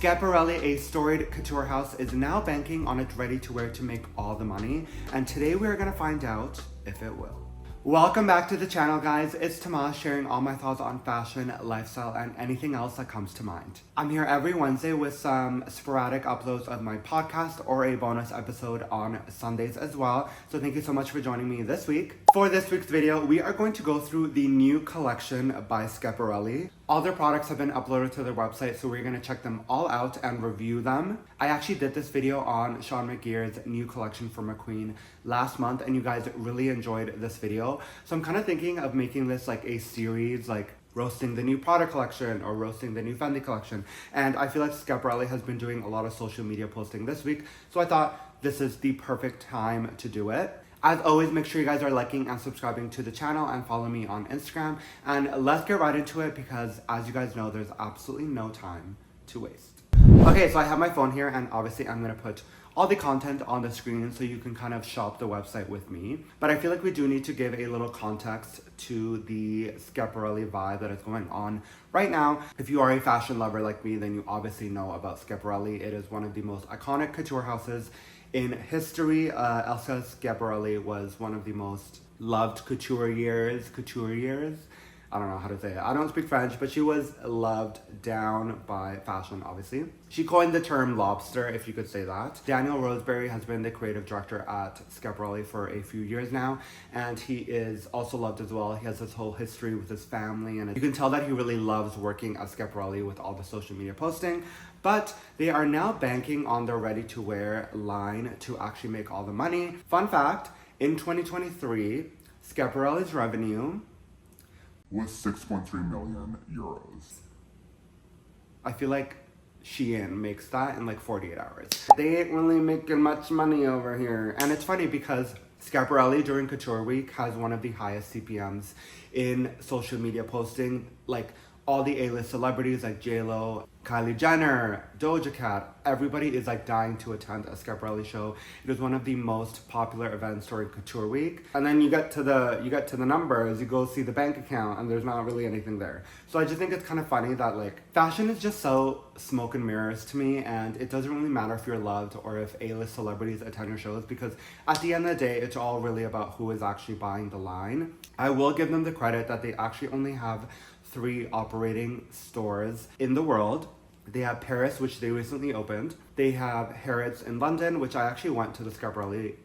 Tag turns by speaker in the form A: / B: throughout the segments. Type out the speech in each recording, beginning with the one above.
A: Schiaparelli, a storied couture house, is now banking on its ready-to-wear to make all the money, and today we are going to find out if it will. Welcome back to the channel, guys. It's Tomas sharing all my thoughts on fashion, lifestyle, and anything else that comes to mind. I'm here every Wednesday with some sporadic uploads of my podcast or a bonus episode on Sundays as well. So thank you so much for joining me this week. For this week's video, we are going to go through the new collection by Schiaparelli. All their products have been uploaded to their website, so we're going to check them all out and review them. I actually did this video on Sean McGear's new collection for McQueen last month, and you guys really enjoyed this video. So I'm kind of thinking of making this like a series, like roasting the new Prada collection or roasting the new Fendi collection. And I feel like Schiaparelli has been doing a lot of social media posting this week, so I thought this is the perfect time to do it. As always, make sure you guys are liking and subscribing to the channel and follow me on Instagram. And let's get right into it because, as you guys know, there's absolutely no time to waste. Okay, so I have my phone here, and obviously I'm going to put all the content on the screen so you can kind of shop the website with me. But I feel like we do need to give a little context to the Schiaparelli vibe that is going on right now. If you are a fashion lover like me, then you obviously know about Schiaparelli. It is one of the most iconic couture houses in history. Elsa Schiaparelli was one of the most loved couturiers. I don't know how to say it. I don't speak French, but she was loved down by fashion, obviously. She coined the term lobster, if you could say that. Daniel Roseberry has been the creative director at Schiaparelli for a few years now, and he is also loved as well. He has this whole history with his family, and you can tell that he really loves working at Schiaparelli with all the social media posting. But they are now banking on their ready-to-wear line to actually make all the money. Fun fact, in 2023, Schiaparelli's revenue
B: was 6.3 million euros.
A: I feel like Shein makes that in like 48 hours. They ain't really making much money over here. And it's funny because Schiaparelli during Couture Week has one of the highest CPMs in social media posting. Like all the A-list celebrities like J-Lo, Kylie Jenner, Doja Cat, everybody is like dying to attend a Schiaparelli show. It is one of the most popular events during Couture Week. And then you get to the numbers, you go see the bank account, and there's not really anything there. So I just think it's kind of funny that like fashion is just so smoke and mirrors to me, and it doesn't really matter if you're loved or if A-list celebrities attend your shows, because at the end of the day, it's all really about who is actually buying the line. I will give them the credit that they actually only have 3 operating stores in the world. They have Paris, which they recently opened. They have Harrods in London, which I actually went to the Schiaparelli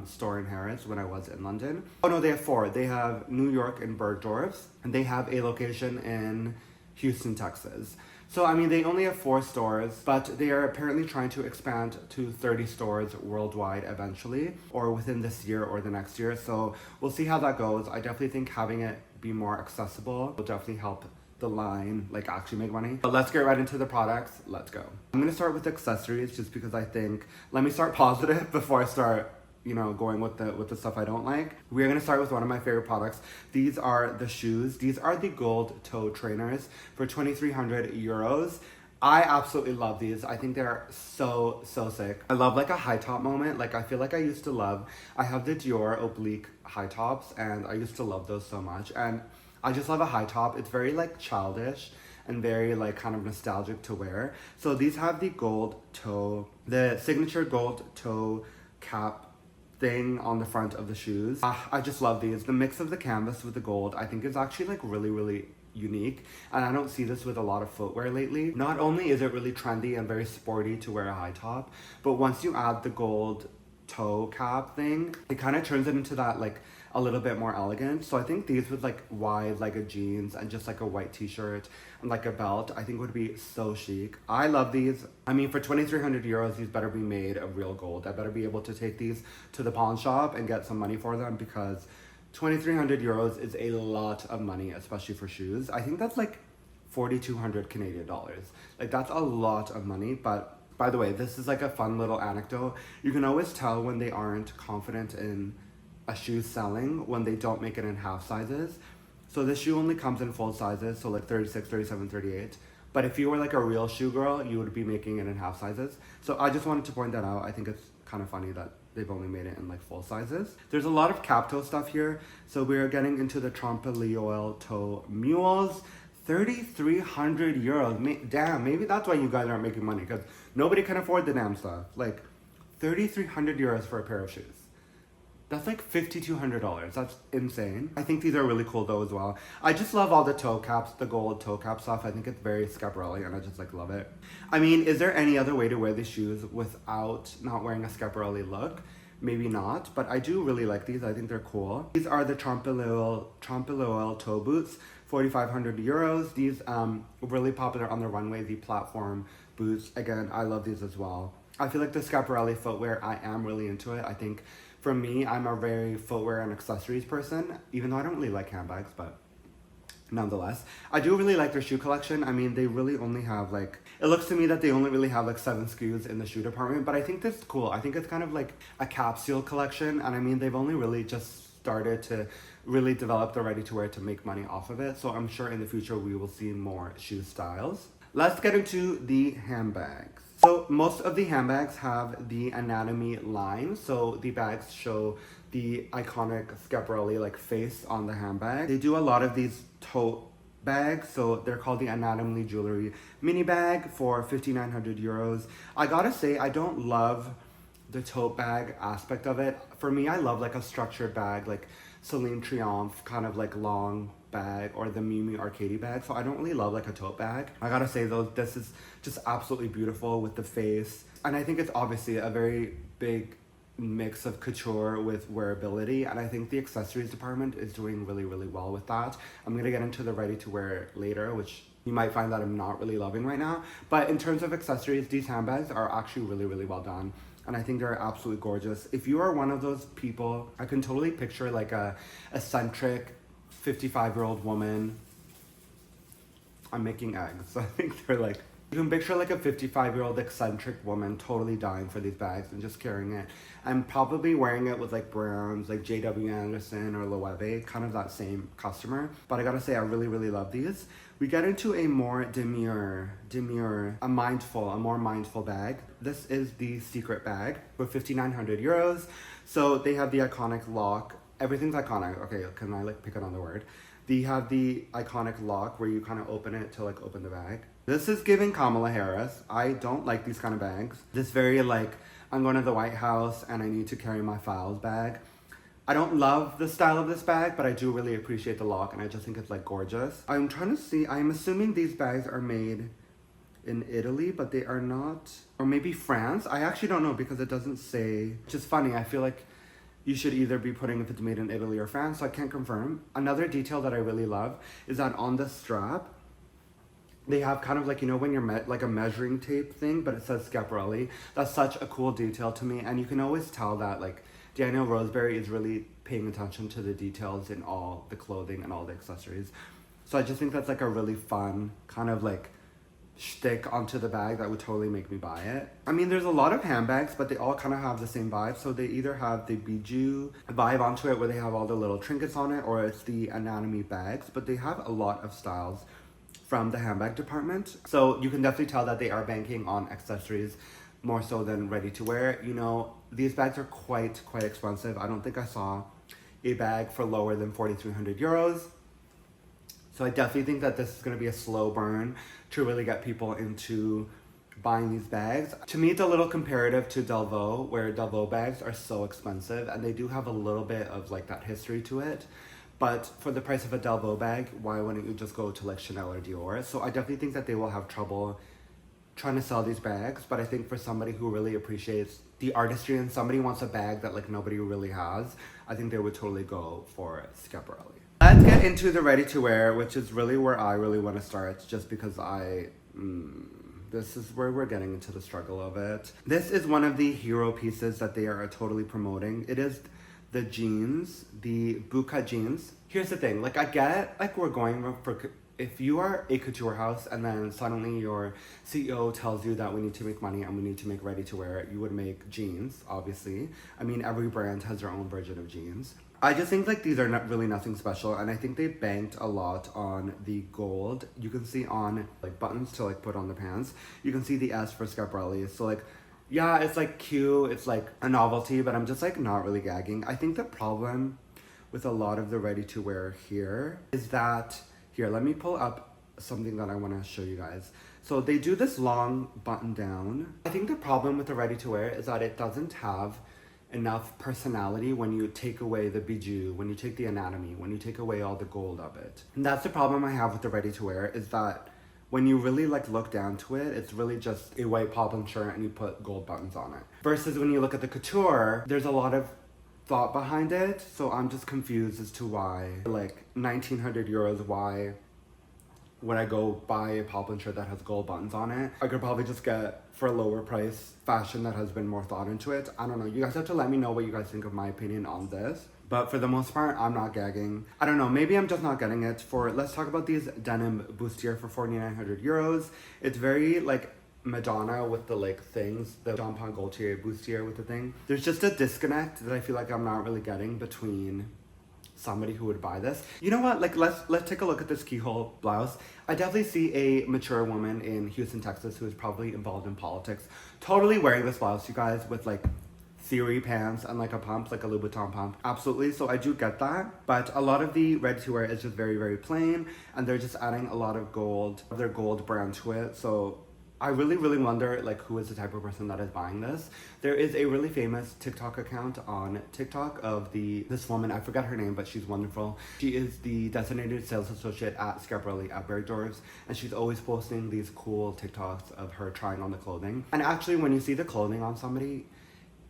A: store in Harrods when I was in London. Oh no, they have 4. They have New York in Bergdorf, and they have a location in Houston, Texas. So, I mean, they only have 4 stores, but they are apparently trying to expand to 30 stores worldwide eventually, or within this year or the next year. So we'll see how that goes. I definitely think having it be more accessible will definitely help the line like actually make money. But let's get right into the products. Let's go. I'm gonna start with accessories just because I think, let me start positive before I start, you know, going with the stuff I don't like. We're gonna start with one of my favorite products. These are the shoes. These are the gold toe trainers for 2,300 euros. I absolutely love these. I think they're so sick. I love like a high top moment. Like I feel like I used to love, I have the Dior oblique high tops, and I used to love those so much. And I just love a high top. It's very like childish and very like kind of nostalgic to wear. So these have the gold toe, the signature gold toe cap thing on the front of the shoes. I just love these. The mix of the canvas with the gold, I think is actually like really unique, and I don't see this with a lot of footwear lately. Not only is it really trendy and very sporty to wear a high top, but once you add the gold toe cap thing, it kind of turns it into that like a little bit more elegant. So I think these with like wide legged jeans and just like a white t-shirt and like a belt, I think would be so chic. I love these. I mean, for 2,300 euros, these better be made of real gold. I better be able to take these to the pawn shop and get some money for them, because 2,300 euros is a lot of money, especially for shoes. I think that's like 4,200 Canadian dollars. Like that's a lot of money. But by the way, this is like a fun little anecdote. You can always tell when they aren't confident in a shoe selling when they don't make it in half sizes. So this shoe only comes in full sizes, so like 36, 37, 38. But if you were like a real shoe girl, you would be making it in half sizes. So I just wanted to point that out. I think it's kind of funny that they've only made it in like full sizes. There's a lot of cap toe stuff here. So we're getting into the Trompe l'oeil toe mules, 3,300 euros. Damn, maybe that's why you guys aren't making money, because nobody can afford the damn stuff. Like, 3,300 euros for a pair of shoes. That's like $5,200. That's insane. I think these are really cool though as well. I just love all the toe caps, the gold toe cap stuff. I think it's very Schiaparelli and I just like love it. I mean, is there any other way to wear these shoes without not wearing a Schiaparelli look? Maybe not, but I do really like these. I think they're cool. These are the Trompe-l'oeil toe boots, 4,500 euros. These really popular on the runway, the platform boots. Again, I love these as well. I feel like the Schiaparelli footwear, I am really into it. I think for me, I'm a very footwear and accessories person, even though I don't really like handbags, but nonetheless. I do really like their shoe collection. I mean, they really only have like, it looks to me that they only really have like 7 SKUs in the shoe department, but I think that's cool. I think it's kind of like a capsule collection, and I mean, they've only really just started to really develop the ready-to-wear to make money off of it, so I'm sure in the future we will see more shoe styles. Let's get into the handbags. So most of the handbags have the anatomy line. So the bags show the iconic Schiaparelli like face on the handbag. They do a lot of these tote bags. So they're called the Anatomy Jewelry mini bag for 5,900 euros. I gotta say, I don't love the tote bag aspect of it. For me, I love like a structured bag, like Celine Triomphe kind of like long bag, or the Mimi Arcady bag. So I don't really love like a tote bag. I gotta say though, this is just absolutely beautiful with the face. And I think it's obviously a very big mix of couture with wearability. And I think the accessories department is doing really, really well with that. I'm gonna get into the ready to wear later, which you might find that I'm not really loving right now. But in terms of accessories, these handbags are actually really, really well done. And I think they're absolutely gorgeous. If you are one of those people, I can totally picture like a eccentric 55-year-old woman. I'm making eggs. I think they're like, you can picture like a 55-year-old eccentric woman totally dying for these bags and just carrying it. And probably wearing it with like brands like JW Anderson or Loewe, kind of that same customer. But I gotta say, I really, really love these. We get into a more demure, a more mindful bag. This is the Secret bag for 5,900 euros. So they have the iconic lock. Everything's iconic. Okay, can I like pick another word? They have the iconic lock where you kind of open it to like open the bag. This is giving Kamala Harris. I don't like these kind of bags. This very like, I'm going to the White House and I need to carry my files bag. I don't love the style of this bag, but I do really appreciate the lock and I just think it's like gorgeous. I'm trying to see, I'm assuming these bags are made in Italy, but they are not, or maybe France. I actually don't know because it doesn't say, which is funny. I feel like you should either be putting if it's made in Italy or France, so I can't confirm. Another detail that I really love is that on the strap, they have kind of like, you know, when you're like a measuring tape thing, but it says Schiaparelli. That's such a cool detail to me. And you can always tell that like Daniel Roseberry is really paying attention to the details in all the clothing and all the accessories. So I just think that's like a really fun kind of like shtick onto the bag that would totally make me buy it. I mean, there's a lot of handbags, but they all kind of have the same vibe. So they either have the bijou vibe onto it where they have all the little trinkets on it, or it's the anatomy bags, but they have a lot of styles from the handbag department. So you can definitely tell that they are banking on accessories more so than ready to wear. You know, these bags are quite expensive. I don't think I saw a bag for lower than 4,300 euros. So I definitely think that this is going to be a slow burn to really get people into buying these bags. To me, it's a little comparative to Delvaux, where Delvaux bags are so expensive and they do have a little bit of like that history to it. But for the price of a Delvaux bag, why wouldn't you just go to like Chanel or Dior? So I definitely think that they will have trouble trying to sell these bags. But I think for somebody who really appreciates the artistry and somebody wants a bag that like nobody really has, I think they would totally go for Schiaparelli. Let's get into the ready to wear, which is really where I really want to start, just because this is where we're getting into the struggle of it. This is one of the hero pieces that they are totally promoting. It is the jeans, the bootcut jeans. Here's the thing, like I get, like we're going for, if you are a couture house and then suddenly your CEO tells you that we need to make money and we need to make ready to wear, you would make jeans, obviously. I mean, every brand has their own version of jeans. I just think like these are not really nothing special, and I think they banked a lot on the gold. You can see on like buttons to like put on the pants. You can see the S for Schiaparelli. So like, yeah, it's like cute, it's like a novelty, but I'm just like not really gagging. I think the problem with a lot of the ready to wear here is that, here, let me pull up something that I want to show you guys. So they do this long button down. I think the problem with the ready to wear is that it doesn't have enough personality when you take away the bijou, when you take the anatomy, when you take away all the gold of it. And that's the problem I have with the ready to wear, is that when you really like look down to it, it's really just a white poplin shirt and you put gold buttons on it. Versus when you look at the couture, there's a lot of thought behind it. So I'm just confused as to why, like 1900 euros, why when I go buy a poplin shirt that has gold buttons on it, I could probably just get, for a lower price, fashion that has been more thought into it. I don't know. You guys have to let me know what you guys think of my opinion on this. But for the most part, I'm not gagging. I don't know. Maybe I'm just not getting it. Let's talk about these denim bustier for 4,900 euros. It's very like Madonna with the like things, the Jean Paul Gaultier bustier with the thing. There's just a disconnect that I feel like I'm not really getting between somebody who would buy this. You know what? Like let's take a look at this keyhole blouse. I definitely see a mature woman in Houston, Texas, who is probably involved in politics, totally wearing this blouse, you guys, with like theory pants and like a pump, like a Louboutin pump. Absolutely. So I do get that. But a lot of the ready to wear is just very, very plain, and they're just adding a lot of gold, their gold brand to it. So I really, really wonder like who is the type of person that is buying this. There is a really famous TikTok account on TikTok of this woman, I forgot her name, but she's wonderful. She is the designated sales associate at Schiaparelli at Bergdorf's, and she's always posting these cool TikToks of her trying on the clothing. And actually when you see the clothing on somebody,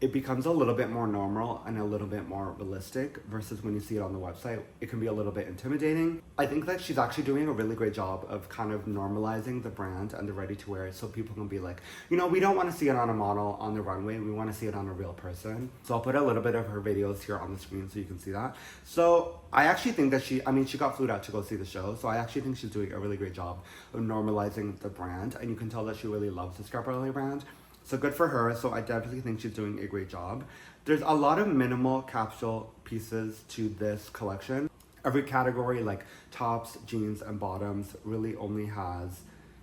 A: it becomes a little bit more normal and a little bit more realistic, versus when you see it on the website, it can be a little bit intimidating. I think that she's actually doing a really great job of kind of normalizing the brand and the ready to wear, so people can be like, you know, we don't want to see it on a model on the runway, we want to see it on a real person. So I'll put a little bit of her videos here on the screen so you can see that. So I actually think that she got flew out to go see the show, so I actually think she's doing a really great job of normalizing the brand, and you can tell that she really loves the Schiaparelli brand. So good for her. So I definitely think she's doing a great job. There's a lot of minimal capsule pieces to this collection. Every category, like tops, jeans, and bottoms, really only has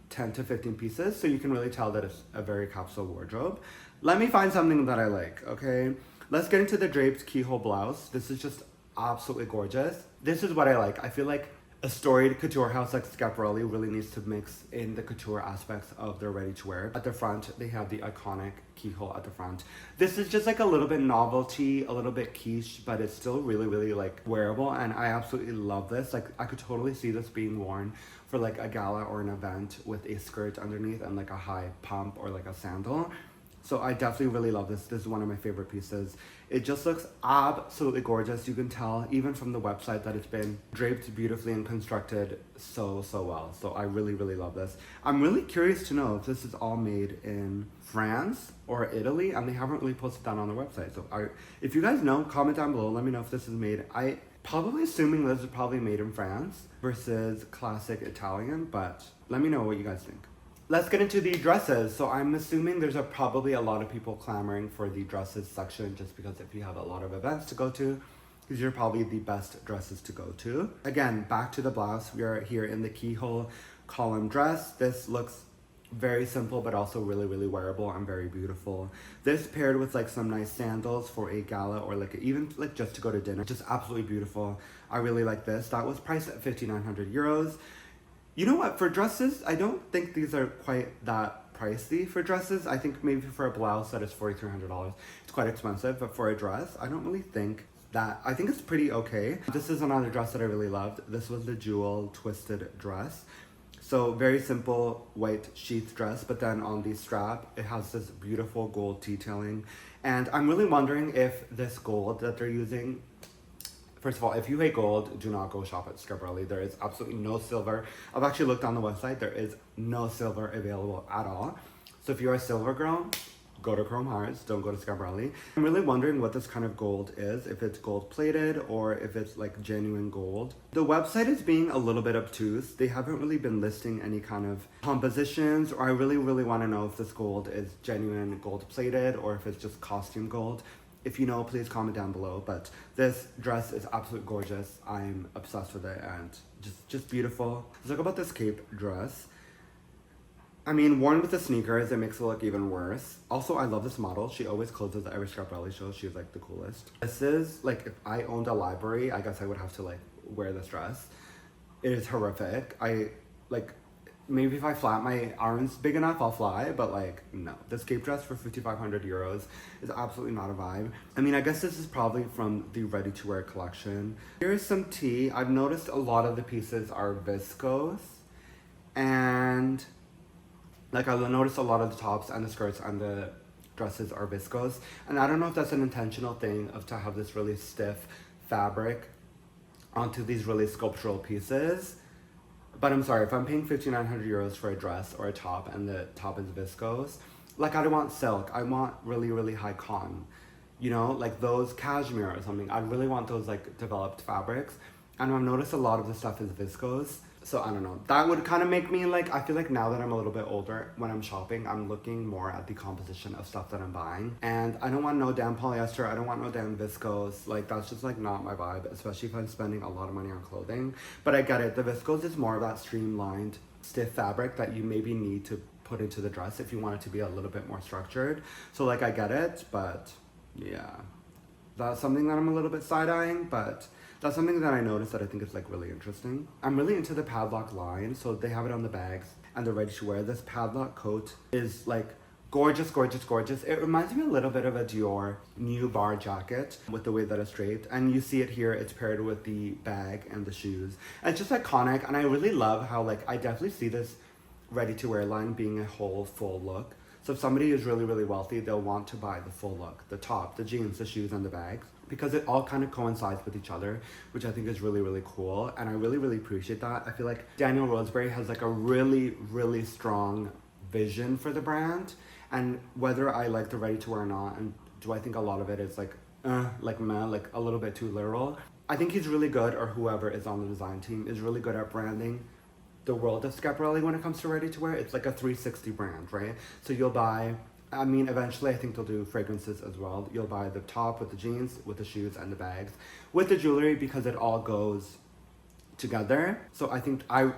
A: 10 to 15 pieces. So you can really tell that it's a very capsule wardrobe. Let me find something that I like, okay? Let's get into the draped keyhole blouse. This is just absolutely gorgeous. This is what I like. I feel like a storied couture house like Schiaparelli really needs to mix in the couture aspects of their ready-to-wear. At the front, they have the iconic keyhole at the front. This is just like a little bit novelty, a little bit quiche, but it's still really, really like wearable, and I absolutely love this. Like I could totally see this being worn for like a gala or an event with a skirt underneath and like a high pump or like a sandal. So I definitely really love this. This is one of my favorite pieces. It just looks absolutely gorgeous. You can tell even from the website that it's been draped beautifully and constructed so well. So I really, really love this. I'm really curious to know if this is all made in France or Italy, and they haven't really posted that on their website. So if you guys know, comment down below. Let me know if this is made. I probably assuming this is probably made in France versus classic Italian, but let me know what you guys think. Let's get into the dresses. So I'm assuming there's probably a lot of people clamoring for the dresses section, just because if you have a lot of events to go to, these are probably the best dresses to go to. Again, back to the blouse. We are here in the keyhole column dress. This looks very simple, but also really, really wearable and very beautiful. This paired with like some nice sandals for a gala, or like even like just to go to dinner. Just absolutely beautiful. I really like this. That was priced at 5,900 euros. You know what, for dresses, I don't think these are quite that pricey for dresses. I think maybe for a blouse that is $4,300, it's quite expensive, but for a dress, I don't really think that. I think it's pretty okay. This is another dress that I really loved. This was the jewel twisted dress. So very simple white sheath dress, but then on the strap, it has this beautiful gold detailing. And I'm really wondering if this gold that they're using, first of all, if you hate gold, do not go shop at Schiaparelli. There is absolutely no silver. I've actually looked on the website. There is no silver available at all. So if you're a silver girl, go to Chrome Hearts. Don't go to Schiaparelli. I'm really wondering what this kind of gold is. If it's gold plated or if it's like genuine gold. The website is being a little bit obtuse. They haven't really been listing any kind of compositions, or I really, really want to know if this gold is genuine gold plated or if it's just costume gold. If you know, please comment down below. But this dress is absolutely gorgeous. I'm obsessed with it, and just beautiful. Let's talk about this cape dress. I mean, worn with the sneakers, it makes it look even worse. Also, I love this model. She always closes every Schiaparelli show. She's like the coolest. This is like, if I owned a library, I guess I would have to like wear this dress. It is horrific. like, maybe if I flap my arms big enough, I'll fly, but like, no. This cape dress for 5,500 euros is absolutely not a vibe. I mean, I guess this is probably from the ready-to-wear collection. Here's some tea. I've noticed a lot of the pieces are viscose, and like I've noticed a lot of the tops and the skirts and the dresses are viscose, and I don't know if that's an intentional thing of to have this really stiff fabric onto these really sculptural pieces. But I'm sorry, if I'm paying 5,900 euros for a dress or a top and the top is viscose, like I don't want silk, I want really, really high cotton. You know, like those cashmere or something. I really want those like developed fabrics. And I've noticed a lot of the stuff is viscose. So I don't know. That would kind of make me like, I feel like now that I'm a little bit older, when I'm shopping, I'm looking more at the composition of stuff that I'm buying. And I don't want no damn polyester. I don't want no damn viscose. Like that's just like not my vibe, especially if I'm spending a lot of money on clothing. But I get it. The viscose is more of that streamlined, stiff fabric that you maybe need to put into the dress if you want it to be a little bit more structured. So like I get it, but yeah. That's something that I'm a little bit side-eyeing, but that's something that I noticed that I think is like really interesting. I'm really into the padlock line, so they have it on the bags and they're ready to wear. This padlock coat is like gorgeous, gorgeous, gorgeous. It reminds me a little bit of a Dior new bar jacket with the way that it's draped. And you see it here, it's paired with the bag and the shoes. And it's just iconic, and I really love how like I definitely see this ready-to-wear line being a whole full look. So if somebody is really, really wealthy, they'll want to buy the full look, the top, the jeans, the shoes, and the bags, because it all kind of coincides with each other, which I think is really, really cool. And I really, really appreciate that. I feel like Daniel Roseberry has like a really, really strong vision for the brand. And whether I like the ready-to-wear or not, and do I think a lot of it is like meh, like a little bit too literal, I think he's really good, or whoever is on the design team is really good at branding the world of Schiaparelli when it comes to ready-to-wear. It's like a 360 brand, right? So you'll buy, I mean, eventually I think they'll do fragrances as well. You'll buy the top with the jeans, with the shoes and the bags, with the jewelry, because it all goes together. So I think I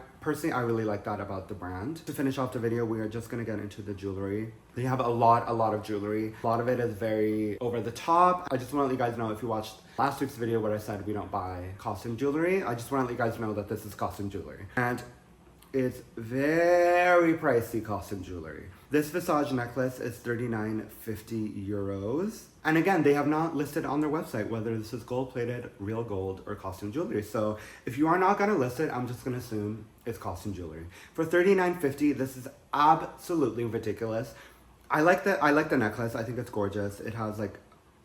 A: really like that about the brand. To finish off the video, we are just gonna get into the jewelry. They have a lot of jewelry. A lot of it is very over the top. I just want to let you guys know, if you watched last week's video where I said we don't buy costume jewelry, I just want to let you guys know that this is costume jewelry. And it's very pricey costume jewelry. This Visage necklace is 39.50 euros. And again, they have not listed on their website whether this is gold-plated, real gold, or costume jewelry. So if you are not gonna list it, I'm just gonna assume it's costume jewelry. For 39.50, this is absolutely ridiculous. I like the necklace. I think it's gorgeous. It has like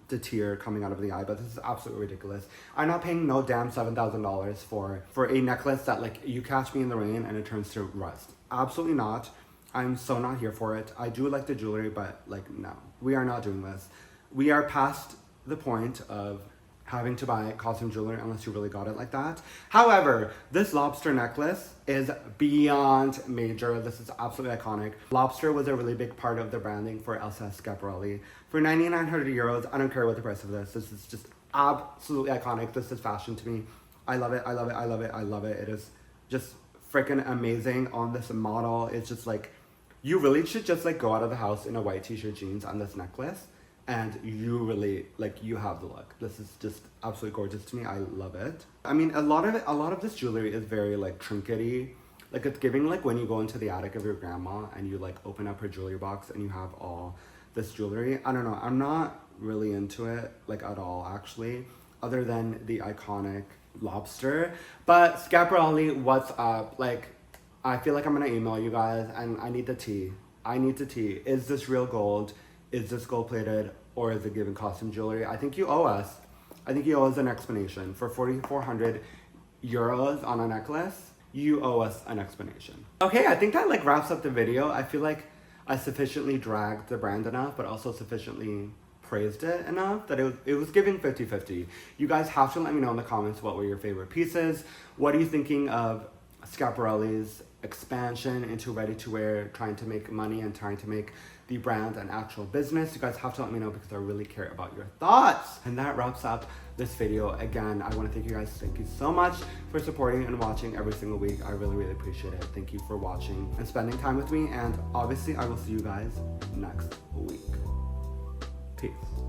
A: the tear coming out of the eye, but this is absolutely ridiculous. I'm not paying no damn $7,000 for a necklace that like you catch me in the rain and it turns to rust. Absolutely not. I'm so not here for it. I do like the jewelry, but like no, we are not doing this. We are past the point of having to buy costume jewelry unless you really got it like that. However, this lobster necklace is beyond major. This is absolutely iconic. Lobster was a really big part of the branding for Elsa Schiaparelli. For 9,900 euros, I don't care what the price of this. This is just absolutely iconic. This is fashion to me. I love it, I love it, I love it, I love it. It is just freaking amazing on this model. It's just like, you really should just like go out of the house in a white t-shirt, jeans, and this necklace, and you really, like, you have the look. This is just absolutely gorgeous to me. I love it. I mean, a lot of this jewelry is very like trinkety. Like it's giving like when you go into the attic of your grandma and you like open up her jewelry box and you have all this jewelry. I don't know, I'm not really into it like at all actually, other than the iconic lobster. But Schiaparelli, what's up? Like, I feel like I'm gonna email you guys and I need the tea. I need the tea. Is this real gold? Is this gold plated, or is it given costume jewelry? I think you owe us. I think you owe us an explanation. For 4,400 euros on a necklace, you owe us an explanation. Okay, I think that like wraps up the video. I feel like I sufficiently dragged the brand enough, but also sufficiently praised it enough that it was giving 50-50. You guys have to let me know in the comments what were your favorite pieces. What are you thinking of Schiaparelli's expansion into ready-to-wear, trying to make money and trying to make the brand an actual business? You guys have to let me know because I really care about your thoughts. And that wraps up this video. Again, I want to thank you guys. Thank you so much for supporting and watching every single week. I really, really appreciate it. Thank you for watching and spending time with me. And obviously, I will see you guys next week. Peace.